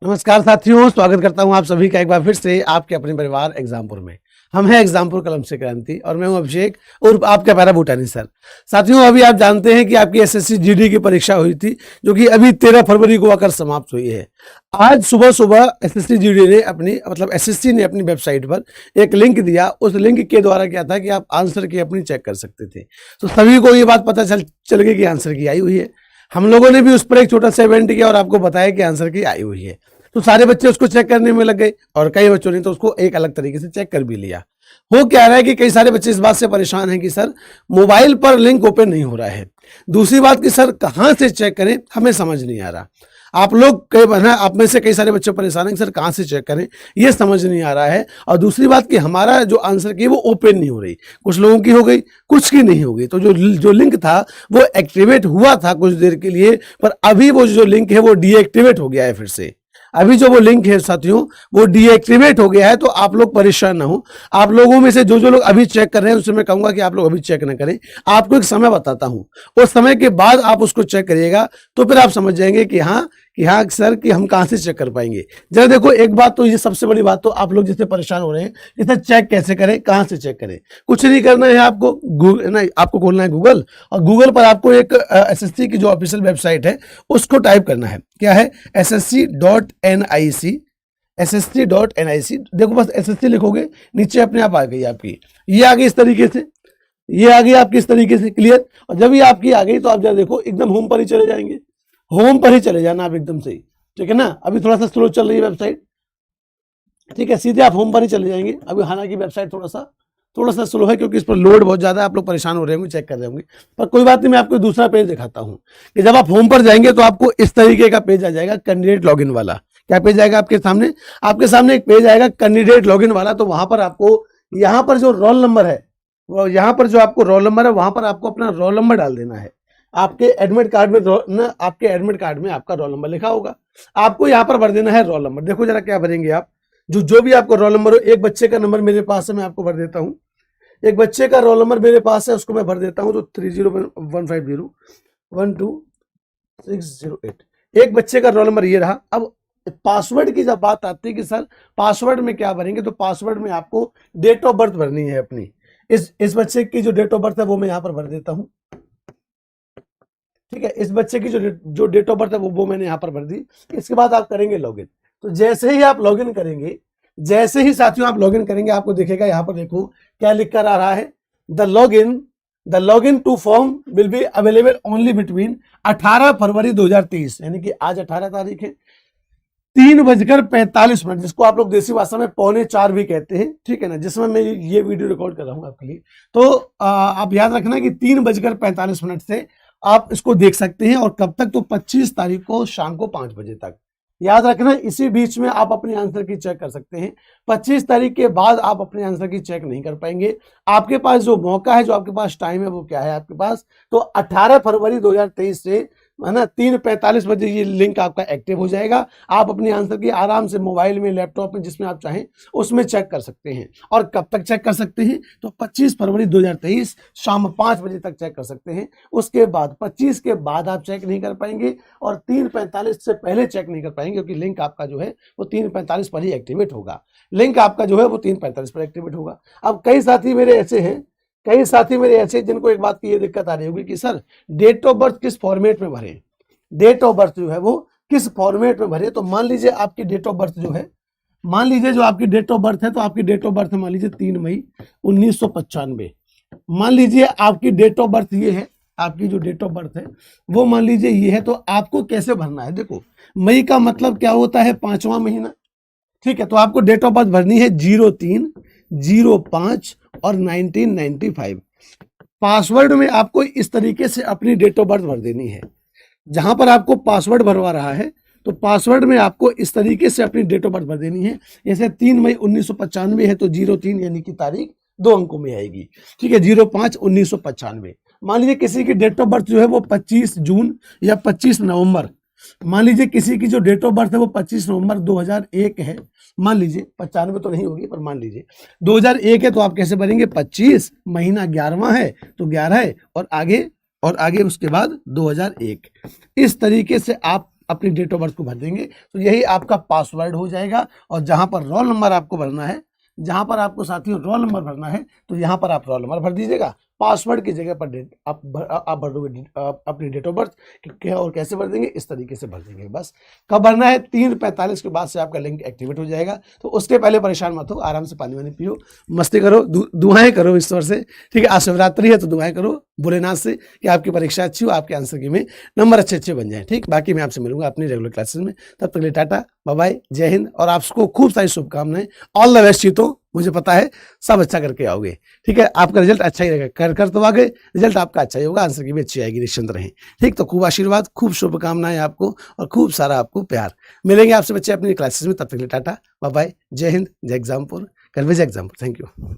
नमस्कार साथियों, स्वागत करता हूं आप सभी का एक बार फिर से आपके अपने परिवार एग्जामपुर में। हम हैं एग्जामपुर कलम से क्रांति और मैं हूं अभिषेक और आपका प्यारा भूटानी सर। साथियों, अभी आप जानते हैं कि आपकी एसएससी जीडी की परीक्षा हुई थी, जो कि अभी 13 फरवरी को आकर समाप्त हुई है। आज सुबह सुबह एसएससी जीडी ने एसएससी ने अपनी वेबसाइट पर एक लिंक दिया। उस लिंक के द्वारा क्या था कि आप आंसर की अपनी चेक कर सकते थे। तो सभी को ये बात पता चल गई कि आंसर की आई हुई है। हम लोगों ने भी उस पर एक छोटा सा इवेंट किया और आपको बताया कि आंसर की आई हुई है। तो सारे बच्चे उसको चेक करने में लग गए और कई बच्चों ने तो उसको एक अलग तरीके से चेक कर भी लिया। हो क्या रहा है कि कई सारे बच्चे इस बात से परेशान हैं कि सर मोबाइल पर लिंक ओपन नहीं हो रहा है। दूसरी बात कि सर कहां से चेक करें, हमें समझ नहीं आ रहा। आप लोग कई आप में से कई सारे बच्चे परेशान हैं कि सर कहां से चेक करें, ये समझ नहीं आ रहा है। और दूसरी बात कि हमारा जो आंसर की वो ओपन नहीं हो रही। कुछ लोगों की हो गई, कुछ की नहीं हो गई। तो जो लिंक था वो एक्टिवेट हुआ था कुछ देर के लिए, पर अभी वो जो लिंक है वो डीएक्टिवेट हो गया है। फिर से अभी जो वो लिंक है साथियों वो डीएक्टिवेट हो गया है। तो आप लोग परेशान ना हो। आप लोगों में से जो लोग अभी चेक कर रहे हैं उससे मैं कहूंगा कि आप लोग अभी चेक ना करें। आपको एक समय बताता हूं, उस समय के बाद आप उसको चेक करिएगा तो फिर आप समझ जाएंगे कि हाँ सर कि हम कहां से चेक कर पाएंगे। जरा देखो, एक बात तो ये सबसे बड़ी बात, तो आप लोग जिससे परेशान हो रहे हैं इसे चेक कैसे करें, कहां से चेक करें। कुछ नहीं करना है आपको, आपको खोलना है गूगल और गूगल पर आपको एक एसएससी की जो ऑफिशियल वेबसाइट है उसको टाइप करना है। क्या है? ssc.nic। ssc.nic देखो, बस एसएससी लिखोगे, नीचे अपने आप आ गई आपकी, ये आ गई इस तरीके से, ये आ गई आपकी इस तरीके से। क्लियर? और जब ये आपकी आ गई तो आप जरा देखो एकदम होम पर ही चले जाएंगे। होम पर ही चले जाना आप एकदम से ही, ठीक है ना। अभी थोड़ा सा स्लो चल रही है वेबसाइट, ठीक है, सीधे आप होम पर ही चले जाएंगे। अभी हालांकि वेबसाइट थोड़ा सा स्लो है क्योंकि इस पर लोड बहुत ज्यादा है, आप लोग परेशान हो रहे होंगे, चेक कर रहे होंगे, पर कोई बात नहीं। मैं आपको दूसरा पेज दिखाता हूं कि जब आप होम पर जाएंगे तो आपको इस तरीके का पेज आ जाएगा, कैंडिडेट लॉगिन वाला। क्या पेज आएगा आपके सामने? आपके सामने एक पेज आएगा कैंडिडेट लॉगिन वाला। तो वहां पर आपको यहाँ पर जो रोल नंबर है, वो यहाँ पर जो आपको रोल नंबर है वहां पर आपको अपना रोल नंबर डाल देना है। आपके एडमिट कार्ड में आपके एडमिट कार्ड में आपका रोल नंबर लिखा होगा, आपको यहाँ पर भर देना है रोल नंबर। देखो जरा क्या भरेंगे आप, जो भी आपको रोल नंबर हो। एक बच्चे का नंबर मेरे पास है, मैं आपको भर देता हूँ। एक बच्चे का रोल नंबर मेरे पास है, उसको मैं भर देता हूँ। तो 3015012608, एक बच्चे का रोल नंबर ये रहा। अब पासवर्ड की जब बात आती है कि सर पासवर्ड में क्या भरेंगे, तो पासवर्ड में आपको डेट ऑफ बर्थ भरनी है अपनी। इस बच्चे की जो डेट ऑफ बर्थ है वो मैं यहाँ पर भर देता हूँ, ठीक है। इस बच्चे की जो डेट ऑफ बर्थ है वो मैंने यहाँ पर भर दी। इसके बाद आप करेंगे लॉगिन। तो जैसे ही आप लॉगिन करेंगे, जैसे ही साथियों आप लॉगिन करेंगे, आपको दिखेगा यहाँ पर, देखो क्या लिख कर आ रहा है, the login to form will be available only between 18 February 2023, यानी कि आज 18 तारीख है, 3:45, जिसको आप लोग देसी भाषा में 3:45 भी कहते हैं, ठीक है ना, जिसमें मैं ये वीडियो रिकॉर्ड कर रहा हूँ आपके लिए। तो आप याद रखना कि 3:45 से आप इसको देख सकते हैं। और कब तक? तो 25 तारीख को शाम को 5 बजे तक। याद रखना, इसी बीच में आप अपने आंसर की चेक कर सकते हैं। 25 तारीख के बाद आप अपने आंसर की चेक नहीं कर पाएंगे। आपके पास जो मौका है, जो आपके पास टाइम है, वो क्या है आपके पास? तो 18 फरवरी 2023 से, है ना, 3:45 बजे ये लिंक आपका एक्टिव हो जाएगा। आप अपने आंसर की आराम से मोबाइल में, लैपटॉप में, जिसमें आप चाहें उसमें चेक कर सकते हैं। और कब तक चेक कर सकते हैं? तो 25 फरवरी 2023 शाम 5 बजे तक चेक कर सकते हैं। उसके बाद 25 के बाद आप चेक नहीं कर पाएंगे और 3:45 से पहले चेक नहीं कर पाएंगे, क्योंकि लिंक आपका जो है वो 3:45 पर ही एक्टिवेट होगा। लिंक आपका जो है वो 3:45 पर एक्टिवेट होगा। अब कई साथी मेरे ऐसे जिनको एक बात की ये दिक्कत आ रही होगी कि सर डेट ऑफ बर्थ किस फॉर्मेट में भरें, डेट ऑफ बर्थ जो है वो किस फॉर्मेट में भरे। तो मान लीजिए आपकी डेट ऑफ बर्थ जो है, मान लीजिए जो आपकी डेट ऑफ बर्थ है, तो आपकी डेट ऑफ बर्थ मान लीजिए 3 मई 1995। मान लीजिए आपकी डेट ऑफ बर्थ ये है, आपकी जो डेट ऑफ बर्थ है वो मान लीजिए ये है। तो आपको कैसे भरना है? देखो, मई का मतलब क्या होता है? 5वां महीना, ठीक है। तो आपको डेट ऑफ बर्थ भरनी है 03, 05 और 1995। पासवर्ड में आपको इस तरीके से अपनी डेट ऑफ बर्थ भर देनी है। जहां पर आपको पासवर्ड भरवा रहा है, तो पासवर्ड में आपको इस तरीके से अपनी डेट ऑफ बर्थ भर देनी है। जैसे 3 मई 1995 है तो 03 यानी कि तारीख 2 अंकों में आएगी, ठीक है, 05/1995। मान लीजिए किसी की डेट ऑफ बर्थ जो है वो 25 जून या 25 नवंबर, मान लीजिए किसी की जो डेट ऑफ बर्थ है वो 25 नवंबर 2001 है। मान लीजिए 95 तो नहीं होगी, पर मान लीजिए 2001 है। तो आप कैसे भरेंगे? 25, महीना 11वां है तो 11 है, और आगे उसके बाद 2001। इस तरीके से आप अपनी डेट ऑफ बर्थ को भर देंगे तो यही आपका पासवर्ड हो जाएगा। और जहां पर रोल नंबर आपको भरना है, जहां पर आपको साथियों रोल नंबर भरना है, तो यहाँ पर आप रोल नंबर भर दीजिएगा। पासवर्ड की जगह पर डेट आप भर दोगे अपनी डेट ऑफ बर्थ। क्या और कैसे भर देंगे, इस तरीके से भर देंगे। बस कब भरना है, 3:45 के बाद से आपका लिंक एक्टिवेट हो जाएगा। तो उसके पहले परेशान मत हो, आराम से पानी वानी पियो, मस्ती करो, दुआएं करो ईश्वर से, ठीक है। आज शिवरात्रि है तो दुआएं करो भोलेनाथ से कि आपकी परीक्षा अच्छी हो, आपके आंसर की में नंबर अच्छे बन जाए, ठीक। बाकी मैं आपसे मिलूंगा अपनी रेगुलर क्लासेस में। तब तक के लिए टाटा बाय बाय, जय हिंद। और आपको खूब सारी शुभकामनाएं, ऑल द बेस्ट। तो मुझे पता है सब अच्छा करके आओगे, ठीक है। आपका रिजल्ट अच्छा ही रहेगा, कर तो आगे रिजल्ट आपका अच्छा ही होगा, आंसर की भी अच्छी आएगी, निश्चिंत रहें, ठीक। तो खूब आशीर्वाद, खूब शुभकामनाएं आपको और खूब सारा आपको प्यार। मिलेंगे आपसे बच्चे अपनी क्लासेस में। तब तक के लिए टाटा बाय बाय, जय हिंद, जय एग्जामपुर, कल विजय एग्जामपुर। Thank you.